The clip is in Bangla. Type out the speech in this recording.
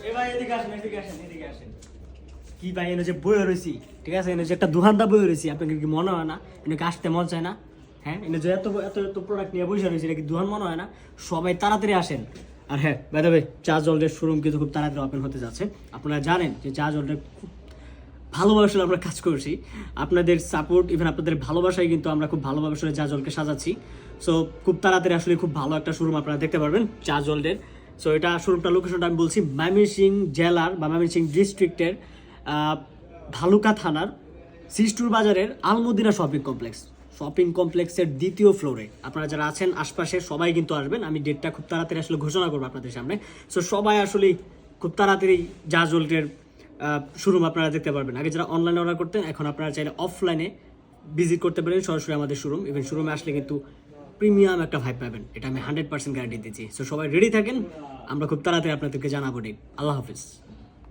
এবার এদিকে আসেন, এদিকে আসেন, এদিকে আসেন। কি ভাই এনে যে বই রয়েছি, ঠিক আছে, এনে যে একটা দোকানদার বই রয়েছি, আপনাকে কি মনে হয় না এনে আসতে মন চায় না? হ্যাঁ, এনে যে এত এত এত প্রোডাক্ট নিয়ে বসে রয়েছে, এটা কি দোকান মনে হয় না? সবাই তাড়াতাড়ি আসেন। আর হ্যাঁ, বাই দ্য ওয়ে, চা জলের শোরুম কিন্তু খুব তাড়াতাড়ি ওপেন হতে যাচ্ছে। আপনারা জানেন যে চা জলের খুব ভালোভাবে আমরা কাজ করছি। আপনাদের সাপোর্ট, ইভেন আপনাদের ভালোবাসায় কিন্তু আমরা খুব ভালোভাবে আসলে চা জলকে সাজাচ্ছি। সো খুব তাড়াতাড়ি আসলে খুব ভালো একটা শোরুম আপনারা দেখতে পারবেন চা জলের। সো এটা শোরুমটা লোকেশনটা আমি বলছি, ময়মনসিংহ জেলার বা ময়মনসিংহ ডিস্ট্রিক্টের ভালুকা থানার সিস্টুর বাজারের আলমদিনা শপিং কমপ্লেক্সের দ্বিতীয় ফ্লোরে। আপনারা যারা আছেন আশপাশে সবাই কিন্তু আসবেন। আমি ডেটটা খুব তাড়াতাড়ি আসলে ঘোষণা করবো আপনাদের সামনে। সো সবাই আসলে খুব তাড়াতাড়ি চা জলের শোরুম আপনারা দেখতে পারবেন। আগে যারা অনলাইনে অর্ডার করতেন, এখন আপনারা চাইলে অফলাইনে ভিজিট করতে পারেন সরাসরি আমাদের শোরুম। ইভেন শোরুমে আসলে কিন্তু প্রিমিয়াম একটা ভাইব পাবেন, এটা আমি 100% গ্যারান্টি দিচ্ছি। সো সবাই রেডি থাকেন, আমরা খুব তাড়াতাড়ি আপনাদেরকে জানাবো ডেট। আল্লাহ হাফিজ।